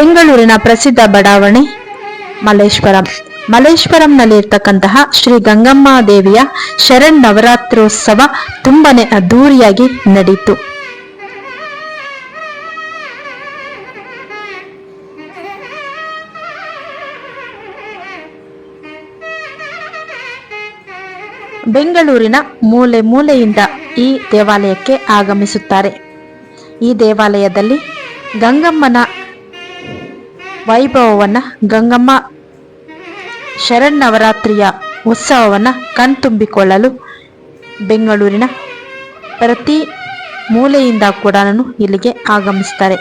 ಬೆಂಗಳೂರಿನ ಪ್ರಸಿದ್ಧ ಬಡಾವಣೆ ಮಲ್ಲೇಶ್ವರಂ. ಮಲ್ಲೇಶ್ವರಂನಲ್ಲಿರ್ತಕ್ಕಂತಹ ಶ್ರೀ ಗಂಗಮ್ಮ ದೇವಿಯ ಶರನ್ನವರಾತ್ರೋತ್ಸವ ತುಂಬಾನೇ ಅದ್ದೂರಿಯಾಗಿ ನಡೆಯಿತು. ಬೆಂಗಳೂರಿನ ಮೂಲೆ ಮೂಲೆಯಿಂದ ಈ ದೇವಾಲಯಕ್ಕೆ ಆಗಮಿಸುತ್ತಾರೆ. ಈ ದೇವಾಲಯದಲ್ಲಿ ಗಂಗಮ್ಮನ ವೈಭವವನ್ನ, ಗಂಗಮ್ಮ ಶರನ್ನವರಾತ್ರಿಯ ಉತ್ಸವವನ್ನು ಕಣ್ತುಂಬಿಕೊಳ್ಳಲು ಬೆಂಗಳೂರಿನ ಪ್ರತಿ ಮೂಲೆಯಿಂದ ಕೂಡ ಇಲ್ಲಿಗೆ ಆಗಮಿಸ್ತಾರೆ.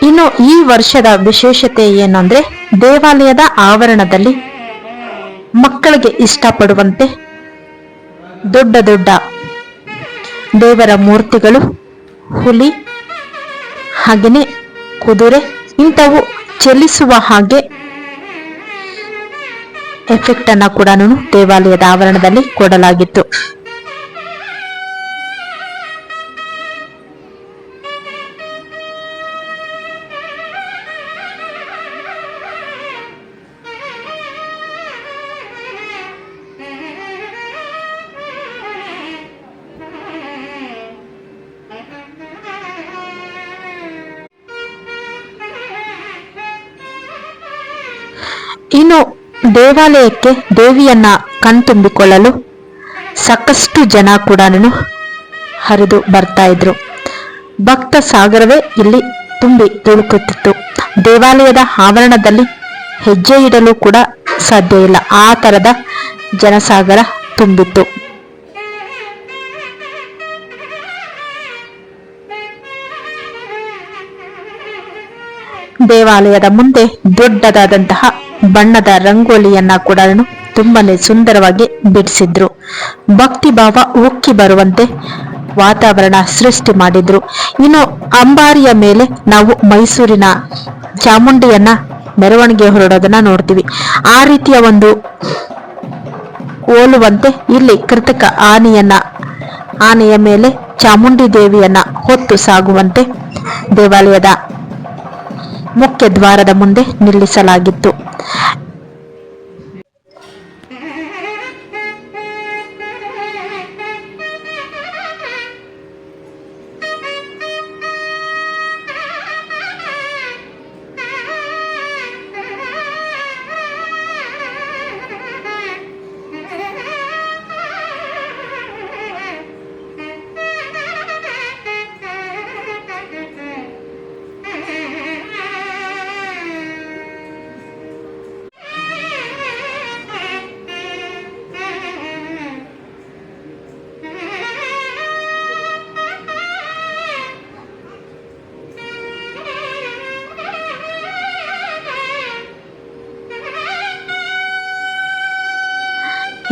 ಇನ್ನು ಈ ವರ್ಷದ ವಿಶೇಷತೆ ಏನು ಅಂದ್ರೆ, ದೇವಾಲಯದ ಆವರಣದಲ್ಲಿ ಮಕ್ಕಳಿಗೆ ಇಷ್ಟಪಡುವಂತೆ ದೊಡ್ಡ ದೊಡ್ಡ ದೇವರ ಮೂರ್ತಿಗಳು, ಹುಲಿ, ಹಾಗೆಯೇ ಕುದುರೆ ಇಂಥವು ಚಲಿಸುವ ಹಾಗೆ ಎಫೆಕ್ಟ್ ಅನ್ನ ಕೂಡ ದೇವಾಲಯದ ಆವರಣದಲ್ಲಿ ಕೊಡಲಾಗಿತ್ತು. ಇನ್ನು ದೇವಾಲಯಕ್ಕೆ ದೇವಿಯನ್ನ ಕಣ್ತುಂಬಿಕೊಳ್ಳಲು ಸಾಕಷ್ಟು ಜನ ಕೂಡ ಹರಿದು ಬರ್ತಾ ಇದ್ರು. ಭಕ್ತ ಸಾಗರವೇ ಇಲ್ಲಿ ತುಂಬಿ ತುಳುಕುತ್ತಿತ್ತು. ದೇವಾಲಯದ ಆವರಣದಲ್ಲಿ ಹೆಜ್ಜೆ ಇಡಲು ಕೂಡ ಸಾಧ್ಯ ಇಲ್ಲ, ಆ ತರದ ಜನಸಾಗರ ತುಂಬಿತ್ತು. ದೇವಾಲಯದ ಮುಂದೆ ದೊಡ್ಡದಾದಂತಹ ಬಣ್ಣದ ರಂಗೋಲಿಯನ್ನ ಕೂಡ ತುಂಬಾನೇ ಸುಂದರವಾಗಿ ಬಿಡಿಸಿದ್ರು. ಭಕ್ತಿ ಭಾವ ಉಕ್ಕಿ ಬರುವಂತೆ ವಾತಾವರಣ ಸೃಷ್ಟಿ ಮಾಡಿದ್ರು. ಇನ್ನು ಅಂಬಾರಿಯ ಮೇಲೆ ನಾವು ಮೈಸೂರಿನ ಚಾಮುಂಡಿಯನ್ನ ಮೆರವಣಿಗೆ ಹೊರಡೋದನ್ನ ನೋಡ್ತೀವಿ. ಆ ರೀತಿಯ ಒಂದು ಹೋಲುವಂತೆ ಇಲ್ಲಿ ಕೃತಕ ಆನೆಯ ಮೇಲೆ ಚಾಮುಂಡಿ ದೇವಿಯನ್ನ ಹೊತ್ತು ಸಾಗುವಂತೆ ದೇವಾಲಯದ ಮುಖ್ಯ ದ್ವಾರದ ಮುಂದೆ ನಿಲ್ಲಿಸಲಾಗಿತ್ತು.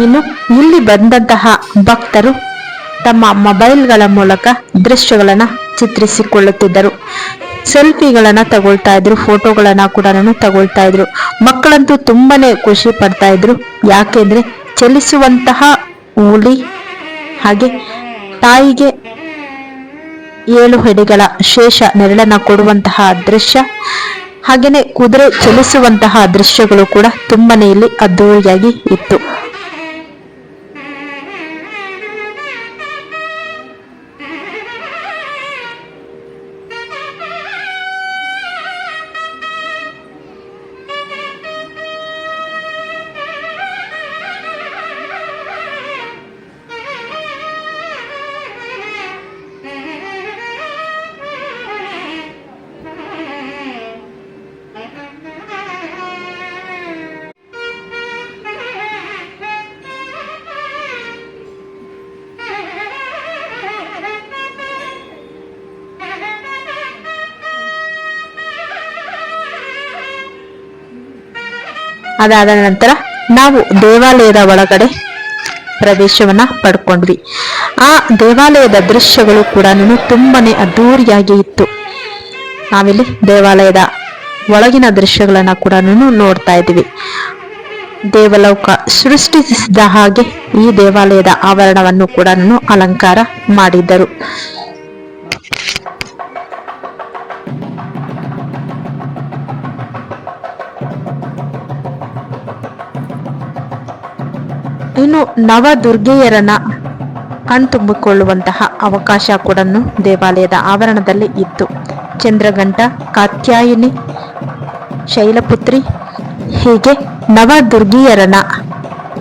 ಇನ್ನು ಇಲ್ಲಿ ಬಂದಂತಹ ಭಕ್ತರು ತಮ್ಮ ಮೊಬೈಲ್ಗಳ ಮೂಲಕ ದೃಶ್ಯಗಳನ್ನ ಚಿತ್ರಿಸಿಕೊಳ್ಳುತ್ತಿದ್ದರು, ಸೆಲ್ಫಿಗಳನ್ನ ತಗೊಳ್ತಾ ಇದ್ರು, ಫೋಟೋಗಳನ್ನ ಕೂಡ ತಗೊಳ್ತಾ ಇದ್ರು. ಮಕ್ಕಳಂತೂ ತುಂಬಾನೇ ಖುಷಿ ಪಡ್ತಾ ಇದ್ರು. ಯಾಕೆಂದ್ರೆ ಚಲಿಸುವಂತಹ ಹುಲಿ, ಹಾಗೆ ತಾಯಿಗೆ 7 ಹೆಡೆಗಳ ಶೇಷ ನೆರಳನ್ನ ಕೊಡುವಂತಹ ದೃಶ್ಯ, ಹಾಗೇನೆ ಕುದುರೆ ಚಲಿಸುವಂತಹ ದೃಶ್ಯಗಳು ಕೂಡ ತುಂಬಾನೇ ಇಲ್ಲಿ ಅದ್ದೂರಿಯಾಗಿ ಇತ್ತು. ಅದಾದ ನಂತರ ನಾವು ದೇವಾಲಯದ ಒಳಗಡೆ ಪ್ರವೇಶವನ್ನ ಪಡ್ಕೊಂಡ್ವಿ. ಆ ದೇವಾಲಯದ ದೃಶ್ಯಗಳು ಕೂಡ ತುಂಬಾನೇ ಅದ್ದೂರಿಯಾಗಿ ಇತ್ತು. ನಾವಿಲ್ಲಿ ದೇವಾಲಯದ ಒಳಗಿನ ದೃಶ್ಯಗಳನ್ನ ಕೂಡ ನೋಡ್ತಾ ಇದ್ದೀವಿ. ದೇವಲೋಕ ಸೃಷ್ಟಿಸಿದ ಹಾಗೆ ಈ ದೇವಾಲಯದ ಆವರಣವನ್ನು ಕೂಡ ಅಲಂಕಾರ ಮಾಡಿದ್ದರು. ಇನ್ನು ನವದುರ್ಗೆಯರನ್ನ ಕಣ್ತುಂಬಿಕೊಳ್ಳುವಂತಹ ಅವಕಾಶ ಕೂಡ ದೇವಾಲಯದ ಆವರಣದಲ್ಲಿ ಇತ್ತು. ಚಂದ್ರಘಂಟ, ಕಾತ್ಯಾಯಿನಿ, ಶೈಲಪುತ್ರಿ ಹೀಗೆ ನವದುರ್ಗಿಯರನ್ನ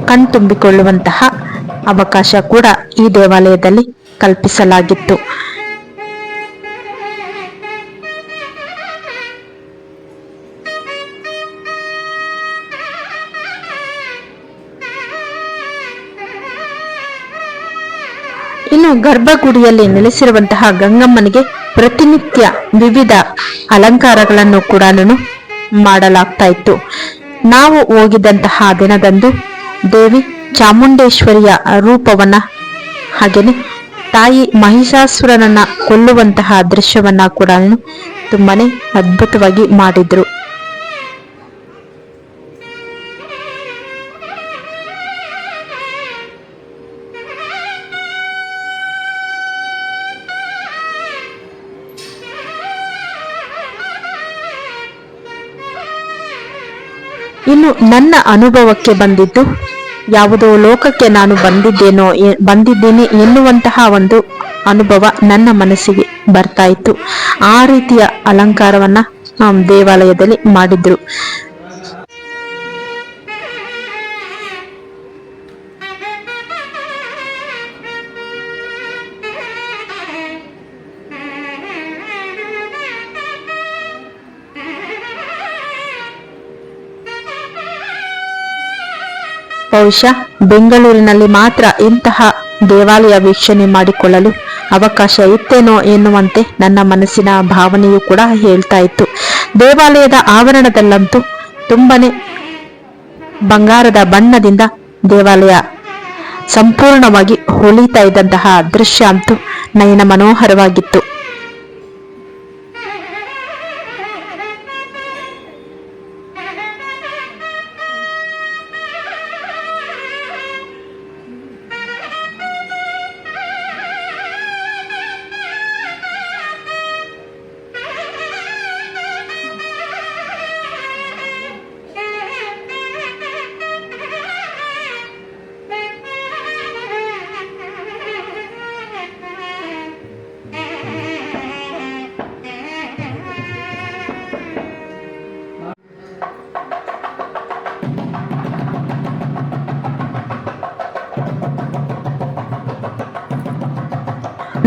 ಕಣ್ತುಂಬಿಕೊಳ್ಳುವಂತಹ ಅವಕಾಶ ಕೂಡ ಈ ದೇವಾಲಯದಲ್ಲಿ ಕಲ್ಪಿಸಲಾಗಿತ್ತು. ಇನ್ನು ಗರ್ಭಗುಡಿಯಲ್ಲಿ ನೆಲೆಸಿರುವಂತಹ ಗಂಗಮ್ಮನಿಗೆ ಪ್ರತಿನಿತ್ಯ ವಿವಿಧ ಅಲಂಕಾರಗಳನ್ನು ಕೂಡ ಮಾಡಲಾಗ್ತಾ ಇತ್ತು. ನಾವು ಹೋಗಿದ್ದಂತಹ ದಿನದಂದು ದೇವಿ ಚಾಮುಂಡೇಶ್ವರಿಯ ರೂಪವನ್ನ ಹಾಗೇನೆ ತಾಯಿ ಮಹಿಷಾಸುರನನ್ನ ಕೊಲ್ಲುವಂತಹ ದೃಶ್ಯವನ್ನ ಕೂಡ ತುಂಬಾನೇ ಅದ್ಭುತವಾಗಿ ಮಾಡಿದ್ರು. ಇನ್ನು ನನ್ನ ಅನುಭವಕ್ಕೆ ಬಂದಿದ್ದು ಯಾವುದೋ ಲೋಕಕ್ಕೆ ನಾನು ಬಂದಿದ್ದೇನೆ ಎನ್ನುವಂತಹ ಒಂದು ಅನುಭವ ನನ್ನ ಮನಸ್ಸಿಗೆ ಬರ್ತಾ ಇತ್ತು. ಆ ರೀತಿಯ ಅಲಂಕಾರವನ್ನ ದೇವಾಲಯದಲ್ಲಿ ಮಾಡಿದ್ರು. ಬಹುಶಃ ಬೆಂಗಳೂರಿನಲ್ಲಿ ಮಾತ್ರ ಇಂತಹ ದೇವಾಲಯ ವೀಕ್ಷಣೆ ಮಾಡಿಕೊಳ್ಳಲು ಅವಕಾಶ ಇತ್ತೇನೋ ಎನ್ನುವಂತೆ ನನ್ನ ಮನಸ್ಸಿನ ಭಾವನೆಯೂ ಕೂಡ ಹೇಳ್ತಾ ಇತ್ತು. ದೇವಾಲಯದ ಆವರಣದಲ್ಲಂತೂ ತುಂಬಾನೇ ಬಂಗಾರದ ಬಣ್ಣದಿಂದ ದೇವಾಲಯ ಸಂಪೂರ್ಣವಾಗಿ ಹೊಳಿತಾ ಇದ್ದಂತಹ ದೃಶ್ಯ ಅಂತೂ ನಯನ ಮನೋಹರವಾಗಿತ್ತು.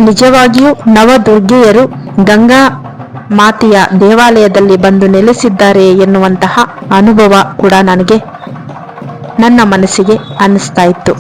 ನಿಜವಾಗಿಯೂ ನವದುರ್ಗೆಯರು ಗಂಗಾ ಮಾತೆಯ ದೇವಾಲಯದಲ್ಲಿ ಬಂದು ನೆಲೆಸಿದ್ದಾರೆ ಎನ್ನುವಂತಹ ಅನುಭವ ಕೂಡ ನನಗೆ ನನ್ನ ಮನಸ್ಸಿಗೆ ಅನಿಸ್ತಾ ಇತ್ತು.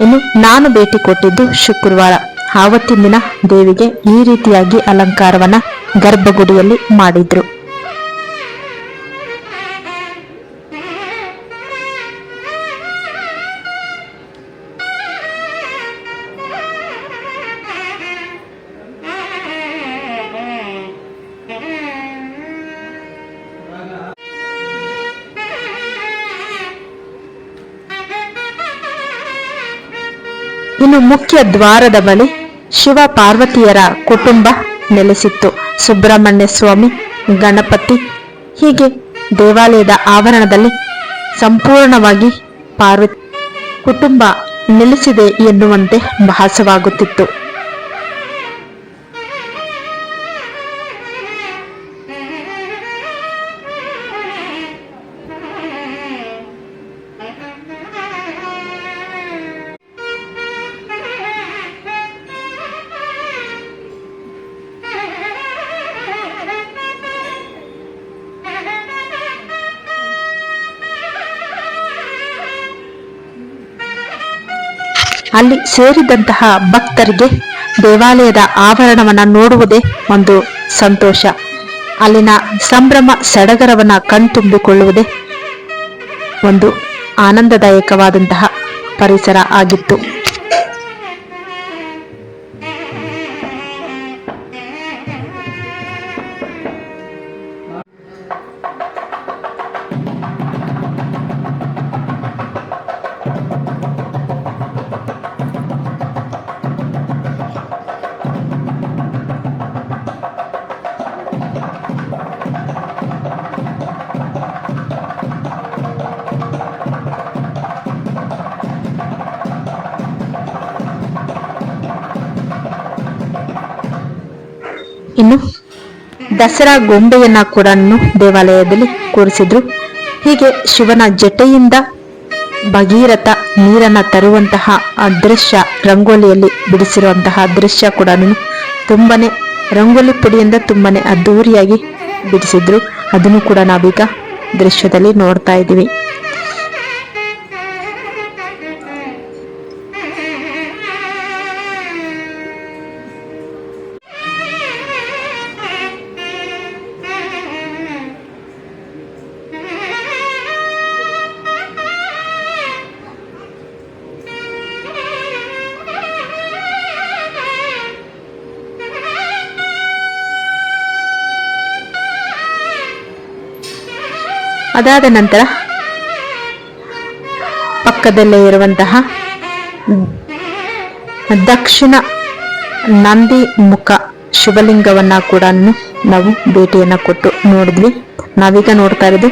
ಇನ್ನು ನಾನು ಭೇಟಿ ಕೊಟ್ಟಿದ್ದು ಶುಕ್ರವಾರ. ಆವತ್ತಿನ ದಿನ ದೇವಿಗೆ ಈ ರೀತಿಯಾಗಿ ಅಲಂಕಾರವನ್ನ ಗರ್ಭಗುಡಿಯಲ್ಲಿ ಮಾಡಿದ್ರು. ಇನ್ನು ಮುಖ್ಯ ದ್ವಾರದ ಬಳಿ ಶಿವ ಪಾರ್ವತಿಯರ ಕುಟುಂಬ ನೆಲೆಸಿತ್ತು. ಸುಬ್ರಹ್ಮಣ್ಯ ಸ್ವಾಮಿ, ಗಣಪತಿ ಹೀಗೆ ದೇವಾಲಯದ ಆವರಣದಲ್ಲಿ ಸಂಪೂರ್ಣವಾಗಿ ಪಾರ್ವತಿ ಕುಟುಂಬ ನೆಲೆಸಿದೆ ಎನ್ನುವಂತೆ ಭಾಸವಾಗುತ್ತಿತ್ತು. ಅಲ್ಲಿ ಸೇರಿದಂತಹ ಭಕ್ತರಿಗೆ ದೇವಾಲಯದ ಆವರಣವನ್ನ ನೋಡುವುದೇ ಒಂದು ಸಂತೋಷ. ಅಲ್ಲಿನ ಸಂಭ್ರಮ ಸಡಗರವನ್ನ ಕಣ್ತುಂಬಿಕೊಳ್ಳುವುದೇ ಒಂದು ಆನಂದದಾಯಕವಾದಂತಹ ಪರಿಸರ ಆಗಿತ್ತು. ಇನ್ನು ದಸರಾ ಗೊಂಬೆಯನ್ನ ಕೂಡ ದೇವಾಲಯದಲ್ಲಿ ಕೂರಿಸಿದ್ರು. ಹೀಗೆ ಶಿವನ ಜಟೆಯಿಂದ ಭಗೀರಥ ನೀರನ್ನ ತರುವಂತಹ ಆ ದೃಶ್ಯ, ರಂಗೋಲಿಯಲ್ಲಿ ಬಿಡಿಸಿರುವಂತಹ ದೃಶ್ಯ ಕೂಡ ತುಂಬಾನೇ, ರಂಗೋಲಿ ಪುಡಿಯಿಂದ ತುಂಬಾನೇ ಅದ್ದೂರಿಯಾಗಿ ಬಿಡಿಸಿದ್ರು. ಅದನ್ನು ಕೂಡ ನಾವೀಗ ದೃಶ್ಯದಲ್ಲಿ ನೋಡ್ತಾ ಇದ್ದೀವಿ. ಅದಾದ ನಂತರ ಪಕ್ಕದಲ್ಲೇ ಇರುವಂತಹ ದಕ್ಷಿಣ ನಂದಿ ಮುಖ ಶಿವಲಿಂಗವನ್ನ ಕೂಡ ನಾವು ಭೇಟಿಯನ್ನ ಕೊಟ್ಟು ನೋಡಿದ್ವಿ. ನಾವೀಗ ನೋಡ್ತಾ ಇರೋದು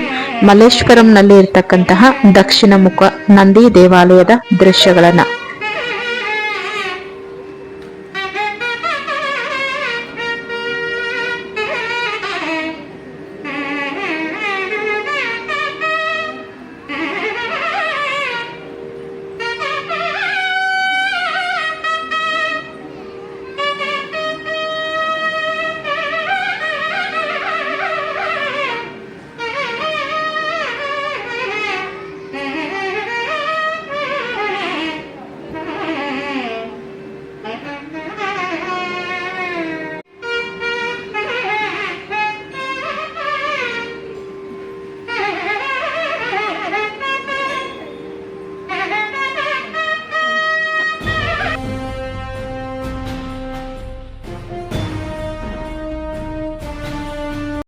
ಮಲ್ಲೇಶ್ವರಂನಲ್ಲಿ ಇರ್ತಕ್ಕಂತಹ ದಕ್ಷಿಣ ಮುಖ ನಂದಿ ದೇವಾಲಯದ ದೃಶ್ಯಗಳನ್ನ.